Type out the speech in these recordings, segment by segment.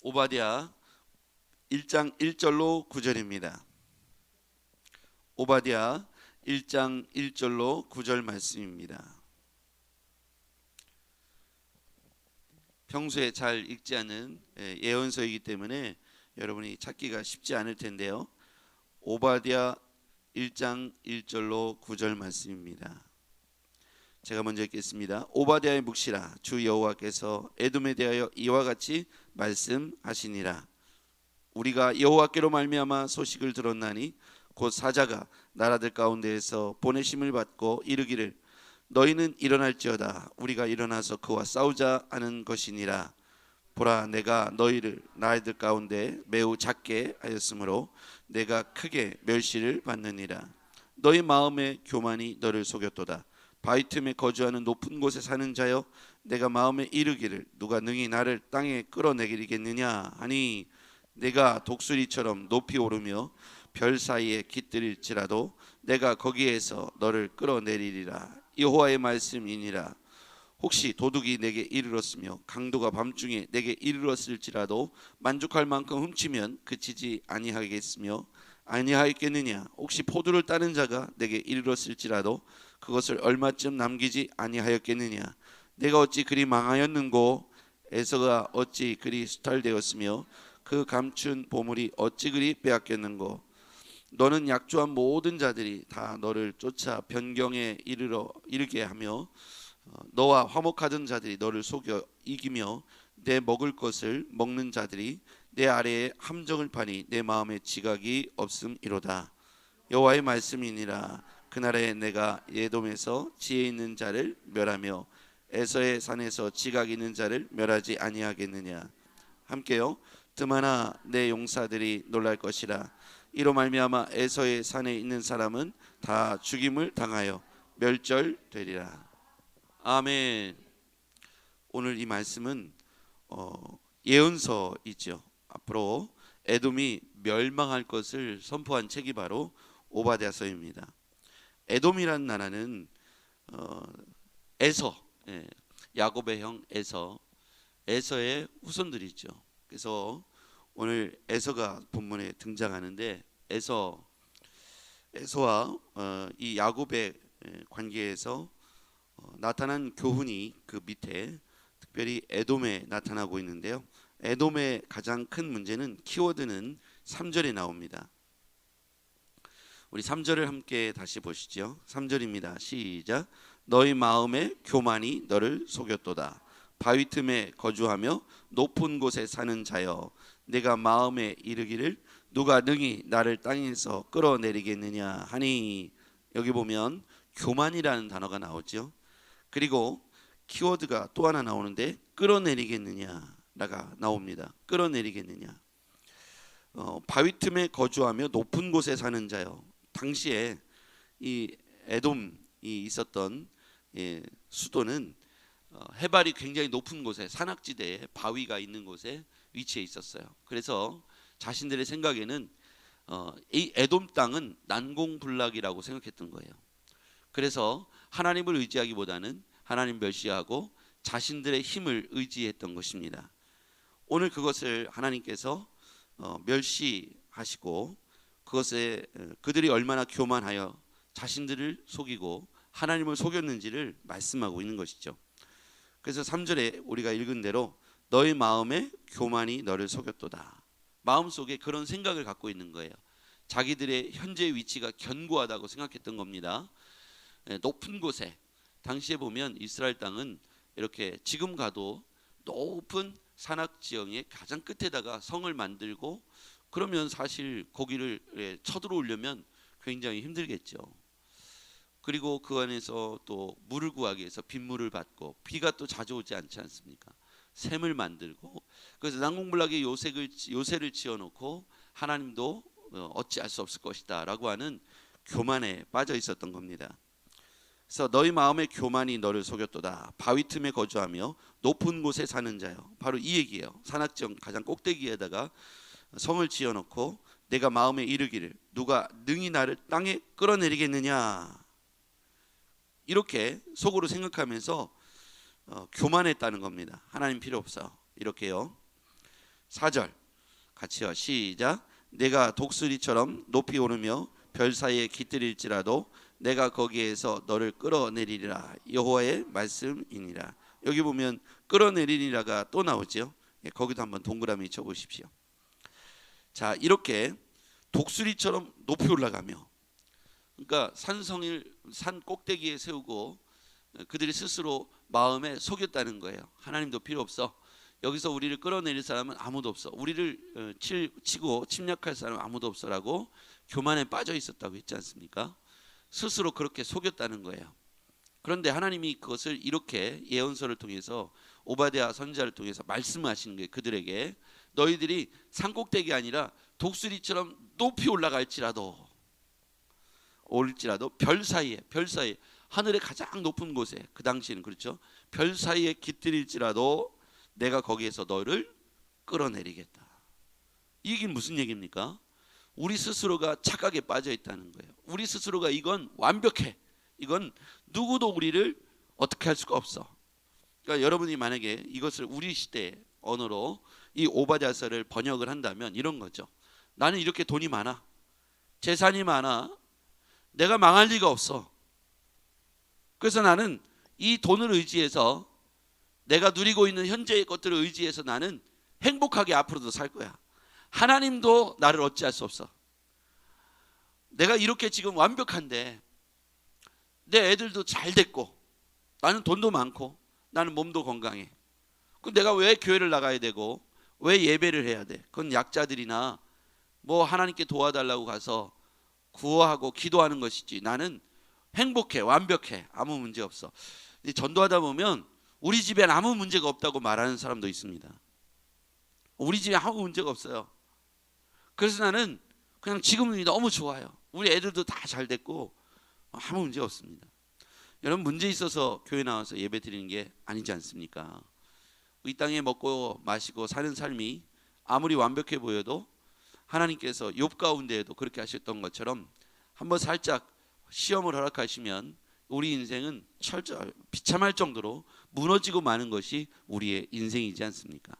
오바댜 1장 1절로 9절입니다. 오바댜 1장 1절로 9절 말씀입니다. 평소에 잘 읽지 않은 예언서이기 때문에 여러분이 찾기가 쉽지 않을 텐데요. 오바댜 1장 1절로 9절 말씀입니다. 제가 먼저 읽겠습니다. 오바댜의 묵시라. 주 여호와께서 에돔에 대하여 이와 같이 말씀하시니라. 우리가 여호와께로 말미암아 소식을 들었나니 곧 사자가 나라들 가운데에서 보내심을 받고 이르기를 너희는 일어날지어다. 우리가 일어나서 그와 싸우자 하는 것이니라. 보라, 내가 너희를 나라들 가운데 매우 작게 하였으므로 내가 크게 멸시를 받느니라. 너희 마음의 교만이 너를 속였도다. 바위 틈에 거주하는 높은 곳에 사는 자여, 내가 마음에 이르기를 누가 능히 나를 땅에 끌어내리겠느냐 하니 내가 독수리처럼 높이 오르며 별 사이에 깃들일지라도 내가 거기에서 너를 끌어내리리라. 여호와의 말씀이니라. 혹시 도둑이 내게 이르렀으며 강도가 밤중에 내게 이르렀을지라도 만족할 만큼 훔치면 그치지 아니하겠느냐. 혹시 포도를 따는 자가 내게 이르렀을지라도 그것을 얼마쯤 남기지 아니하였겠느냐. 내가 어찌 그리 망하였는고 에서가 어찌 그리 수탈되었으며 그 감춘 보물이 어찌 그리 빼앗겼는고. 너는 약조한 모든 자들이 다 너를 쫓아 변경에 이르게 하며 너와 화목하던 자들이 너를 속여 이기며 내 먹을 것을 먹는 자들이 내 아래에 함정을 파니 내 마음에 지각이 없음이로다. 여호와의 말씀이니라. 그날에 내가 에돔에서 지혜 있는 자를 멸하며 에서의 산에서 지각 있는 자를 멸하지 아니하겠느냐. 함께요. 뜸하나 내 용사들이 놀랄 것이라. 이로 말미암아 에서의 산에 있는 사람은 다 죽임을 당하여 멸절되리라. 아멘. 오늘 이 말씀은 예언서이죠. 앞으로 에돔이 멸망할 것을 선포한 책이 바로 오바댜서입니다. 에돔이란 나라는 에서, 야곱의 형 에서의 후손들이죠. 그래서 오늘 에서가 본문에 등장하는데 에서와 이 야곱의 관계에서 나타난 교훈이 그 밑에 특별히 에돔에 나타나고 있는데요. 에돔의 가장 큰 문제는 키워드는 3절에 나옵니다. 우리 3절을 함께 다시 보시죠. 3절입니다. 시작. 너희 마음의 교만이 너를 속였도다. 바위 틈에 거주하며 높은 곳에 사는 자여, 내가 마음에 이르기를 누가 능히 나를 땅에서 끌어내리겠느냐 하니. 여기 보면 교만이라는 단어가 나오죠. 그리고 키워드가 또 하나 나오는데 끌어내리겠느냐가 나옵니다. 끌어내리겠느냐. 바위 틈에 거주하며 높은 곳에 사는 자요. 당시에 이 에돔이 있었던 수도는 해발이 굉장히 높은 곳에, 산악지대에 바위가 있는 곳에 위치해 있었어요. 그래서 자신들의 생각에는 이 에돔 땅은 난공불락이라고 생각했던 거예요. 그래서 하나님을 의지하기보다는 하나님 멸시하고 자신들의 힘을 의지했던 것입니다. 오늘 그것을 하나님께서 멸시하시고 그것에 그들이 얼마나 교만하여 자신들을 속이고 하나님을 속였는지를 말씀하고 있는 것이죠. 그래서 3절에 우리가 읽은 대로 너의 마음에 교만이 너를 속였도다. 마음속에 그런 생각을 갖고 있는 거예요. 자기들의 현재 위치가 견고하다고 생각했던 겁니다. 높은 곳에, 당시에 보면 이스라엘 땅은 이렇게 지금 가도 높은 산악지형의 가장 끝에다가 성을 만들고, 그러면 사실 거기를 쳐들어오려면 굉장히 힘들겠죠. 그리고 그 안에서 또 물을 구하기 위해서 빗물을 받고, 비가 또 자주 오지 않지 않습니까? 샘을 만들고, 그래서 난공불락의 요새를 지어놓고 하나님도 어찌할 수 없을 것이다 라고 하는 교만에 빠져 있었던 겁니다. 그래서 너희 마음의 교만이 너를 속였도다. 바위 틈에 거주하며 높은 곳에 사는 자요. 바로 이 얘기예요. 산악지형 가장 꼭대기에다가 성을 지어놓고 내가 마음에 이르기를 누가 능히 나를 땅에 끌어내리겠느냐, 이렇게 속으로 생각하면서 교만했다는 겁니다. 하나님 필요 없어, 이렇게요. 4절 같이요. 시작. 내가 독수리처럼 높이 오르며 별 사이에 깃들일지라도 내가 거기에서 너를 끌어내리리라. 여호와의 말씀이니라. 여기 보면 끌어내리리라가 또 나오죠. 예, 거기도 한번 동그라미 쳐보십시오. 자, 이렇게 독수리처럼 높이 올라가며, 그러니까 산 꼭대기에 세우고 그들이 스스로 마음에 속였다는 거예요. 하나님도 필요 없어. 여기서 우리를 끌어내릴 사람은 아무도 없어. 우리를 치고 침략할 사람은 아무도 없어라고 교만에 빠져 있었다고 했지 않습니까? 스스로 그렇게 속였다는 거예요. 그런데 하나님이 그것을 이렇게 예언서를 통해서 오바댜 선지자를 통해서 말씀하시는 거예요. 그들에게 너희들이 산꼭대기 아니라 독수리처럼 높이 올라갈지라도 별 사이에 하늘의 가장 높은 곳에, 그 당시에는 그렇죠, 별 사이에 깃들일지라도 내가 거기에서 너를 끌어내리겠다. 이게 무슨 얘기입니까? 우리 스스로가 착각에 빠져 있다는 거예요. 우리 스스로가 이건 완벽해, 이건 누구도 우리를 어떻게 할 수가 없어. 그러니까 여러분이 만약에 이것을 우리 시대의 언어로 이 오바댜서를 번역을 한다면 이런 거죠. 나는 이렇게 돈이 많아, 재산이 많아, 내가 망할 리가 없어. 그래서 나는 이 돈을 의지해서, 내가 누리고 있는 현재의 것들을 의지해서 나는 행복하게 앞으로도 살 거야. 하나님도 나를 어찌할 수 없어. 내가 이렇게 지금 완벽한데, 내 애들도 잘 됐고, 나는 돈도 많고, 나는 몸도 건강해. 그럼 내가 왜 교회를 나가야 되고, 왜 예배를 해야 돼? 그건 약자들이나 뭐 하나님께 도와달라고 가서 구호하고 기도하는 것이지, 나는 행복해, 완벽해, 아무 문제 없어. 전도하다 보면 우리 집엔 아무 문제가 없다고 말하는 사람도 있습니다. 우리 집에 아무 문제가 없어요. 그래서 나는 그냥 지금이 너무 좋아요. 우리 애들도 다 잘 됐고 아무 문제 없습니다. 여러분, 문제 있어서 교회 나와서 예배 드리는 게 아니지 않습니까? 이 땅에 먹고 마시고 사는 삶이 아무리 완벽해 보여도 하나님께서 욥 가운데에도 그렇게 하셨던 것처럼 한번 살짝 시험을 허락하시면 우리 인생은 비참할 정도로 무너지고 마는 것이 우리의 인생이지 않습니까?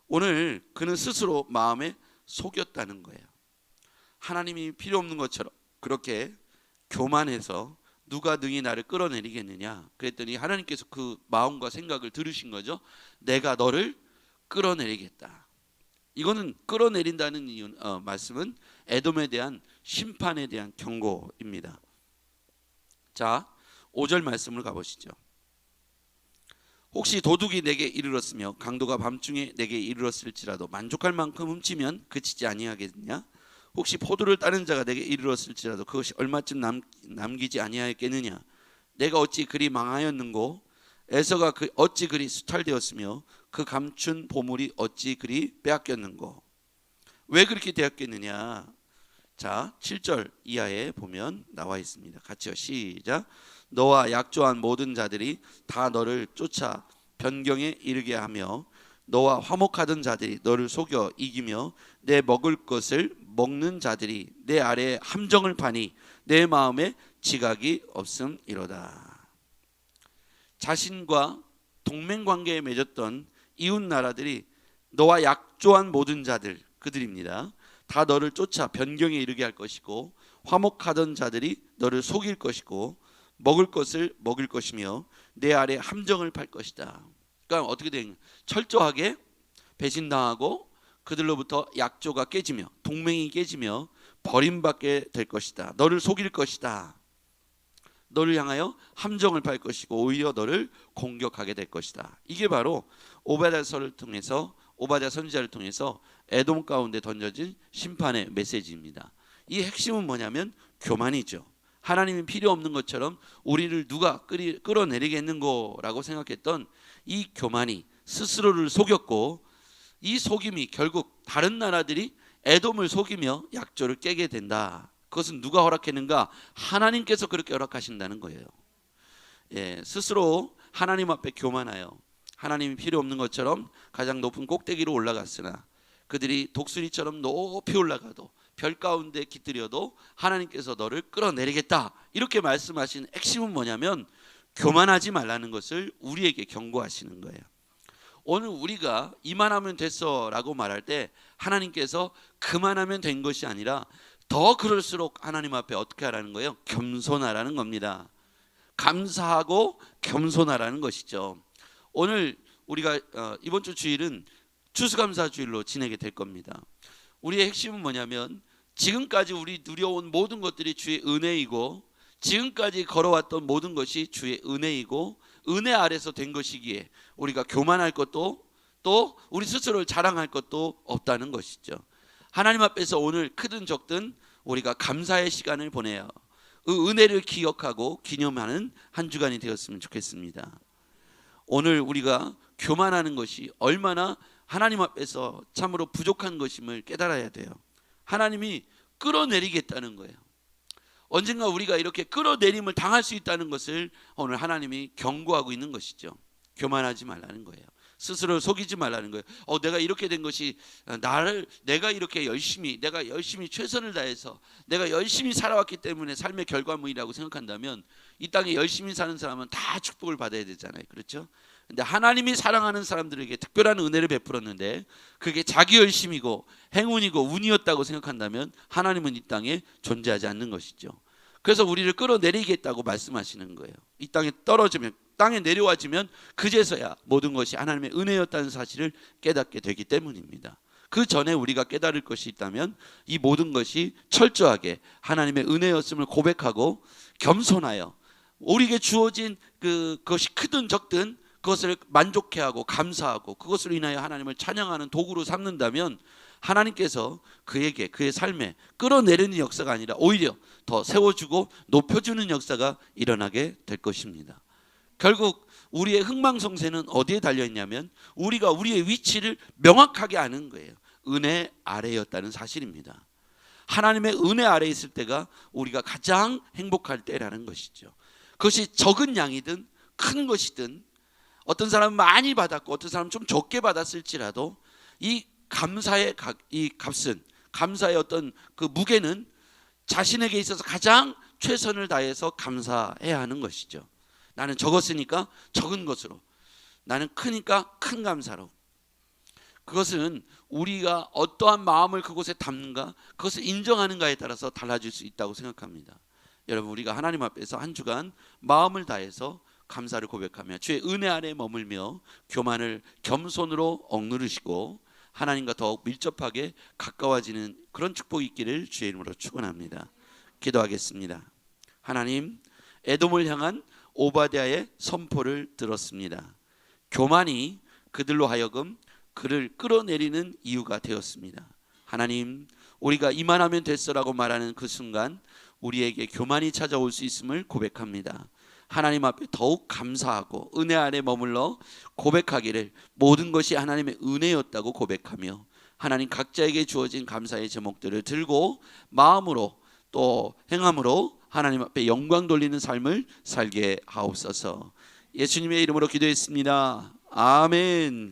오늘 그는 스스로 마음에 속였다는 거예요. 하나님이 필요 없는 것처럼 그렇게 교만해서 누가 능히 나를 끌어내리겠느냐 그랬더니 하나님께서 그 마음과 생각을 들으신 거죠. 내가 너를 끌어내리겠다. 이거는 끌어내린다는 말씀은 에돔에 대한 심판에 대한 경고입니다. 자, 5절 말씀을 가보시죠. 혹시 도둑이 내게 이르렀으며 강도가 밤중에 내게 이르렀을지라도 만족할 만큼 훔치면 그치지 아니하겠느냐? 혹시 포도를 따는 자가 내게 이르렀을지라도 그것이 얼마쯤 남기지 아니하였겠느냐? 내가 어찌 그리 망하였는고 에서가 어찌 그리 수탈되었으며 그 감춘 보물이 어찌 그리 빼앗겼는고. 왜 그렇게 되었겠느냐? 자, 7절 이하에 보면 나와 있습니다. 같이요. 시작. 너와 약조한 모든 자들이 다 너를 쫓아 변경에 이르게 하며 너와 화목하던 자들이 너를 속여 이기며 내 먹을 것을 먹는 자들이 내 아래에 함정을 파니 내 마음에 지각이 없음이로다. 자신과 동맹관계에 맺었던 이웃 나라들이 너와 약조한 모든 자들, 그들입니다. 다 너를 쫓아 변경에 이르게 할 것이고 화목하던 자들이 너를 속일 것이고 먹을 것을 먹일 것이며 내 아래 함정을 팔 것이다. 그러니까 어떻게 되냐? 철저하게 배신당하고 그들로부터 약조가 깨지며 동맹이 깨지며 버림받게 될 것이다. 너를 속일 것이다. 너를 향하여 함정을 팔 것이고 오히려 너를 공격하게 될 것이다. 이게 바로 오바댜서를 통해서, 오바댜 선지자를 통해서 에돔 가운데 던져진 심판의 메시지입니다. 이 핵심은 뭐냐면 교만이죠. 하나님이 필요 없는 것처럼 우리를 누가 끌어내리겠는고라고 생각했던 이 교만이 스스로를 속였고, 이 속임이 결국 다른 나라들이 에돔을 속이며 약조를 깨게 된다. 그것은 누가 허락했는가? 하나님께서 그렇게 허락하신다는 거예요. 예, 스스로 하나님 앞에 교만하여 하나님이 필요 없는 것처럼 가장 높은 꼭대기로 올라갔으나 그들이 독수리처럼 높이 올라가도 별 가운데 깃들여도 하나님께서 너를 끌어내리겠다. 이렇게 말씀하신 핵심은 뭐냐면 교만하지 말라는 것을 우리에게 경고하시는 거예요. 오늘 우리가 이만하면 됐어라고 말할 때 하나님께서 그만하면 된 것이 아니라 더 그럴수록 하나님 앞에 어떻게 하라는 거예요? 겸손하라는 겁니다. 감사하고 겸손하라는 것이죠. 오늘 우리가 이번 주 주일은 추수감사 주일로 지내게 될 겁니다. 우리의 핵심은 뭐냐면 지금까지 우리 누려온 모든 것들이 주의 은혜이고 지금까지 걸어왔던 모든 것이 주의 은혜이고 은혜 아래서 된 것이기에 우리가 교만할 것도 또 우리 스스로를 자랑할 것도 없다는 것이죠. 하나님 앞에서 오늘 크든 적든 우리가 감사의 시간을 보내요. 그 은혜를 기억하고 기념하는 한 주간이 되었으면 좋겠습니다. 오늘 우리가 교만하는 것이 얼마나 하나님 앞에서 참으로 부족한 것임을 깨달아야 돼요. 하나님이 끌어내리겠다는 거예요. 언젠가 우리가 이렇게 끌어내림을 당할 수 있다는 것을 오늘 하나님이 경고하고 있는 것이죠. 교만하지 말라는 거예요. 스스로 속이지 말라는 거예요. 내가 이렇게 된 것이 내가 이렇게 내가 열심히 최선을 다해서 내가 열심히 살아왔기 때문에 삶의 결과물이라고 생각한다면 이 땅에 열심히 사는 사람은 다 축복을 받아야 되잖아요. 그렇죠? 근데 하나님이 사랑하는 사람들에게 특별한 은혜를 베풀었는데 그게 자기 열심이고 행운이고 운이었다고 생각한다면 하나님은 이 땅에 존재하지 않는 것이죠. 그래서 우리를 끌어내리겠다고 말씀하시는 거예요. 이 땅에 떨어지면 땅에 내려와지면 그제서야 모든 것이 하나님의 은혜였다는 사실을 깨닫게 되기 때문입니다. 그 전에 우리가 깨달을 것이 있다면 이 모든 것이 철저하게 하나님의 은혜였음을 고백하고 겸손하여 우리에게 주어진 그것이 크든 적든 그것을 만족해하고 감사하고 그것으로 인하여 하나님을 찬양하는 도구로 삼는다면 하나님께서 그에게 그의 삶에 끌어내리는 역사가 아니라 오히려 더 세워주고 높여주는 역사가 일어나게 될 것입니다. 결국 우리의 흥망성쇠는 어디에 달려있냐면 우리가 우리의 위치를 명확하게 아는 거예요. 은혜 아래였다는 사실입니다. 하나님의 은혜 아래에 있을 때가 우리가 가장 행복할 때라는 것이죠. 그것이 적은 양이든 큰 것이든 어떤 사람은 많이 받았고 어떤 사람은 좀 적게 받았을지라도 이 감사의 이 값은 감사의 어떤 그 무게는 자신에게 있어서 가장 최선을 다해서 감사해야 하는 것이죠. 나는 적었으니까 적은 것으로, 나는 크니까 큰 감사로. 그것은 우리가 어떠한 마음을 그곳에 담는가, 그것을 인정하는가에 따라서 달라질 수 있다고 생각합니다. 여러분, 우리가 하나님 앞에서 한 주간 마음을 다해서 감사를 고백하며 주의 은혜 아래 머물며 교만을 겸손으로 억누르시고 하나님과 더욱 밀접하게 가까워지는 그런 축복이 있기를 주의 이름으로 축원합니다. 기도하겠습니다. 하나님, 에돔을 향한 오바댜의 선포를 들었습니다. 교만이 그들로 하여금 그를 끌어내리는 이유가 되었습니다. 하나님, 우리가 이만하면 됐어라고 말하는 그 순간 우리에게 교만이 찾아올 수 있음을 고백합니다. 하나님 앞에 더욱 감사하고 은혜 아래 머물러 고백하기를 모든 것이 하나님의 은혜였다고 고백하며 하나님 각자에게 주어진 감사의 제목들을 들고 마음으로 또 행함으로 하나님 앞에 영광 돌리는 삶을 살게 하옵소서. 예수님의 이름으로 기도했습니다. 아멘.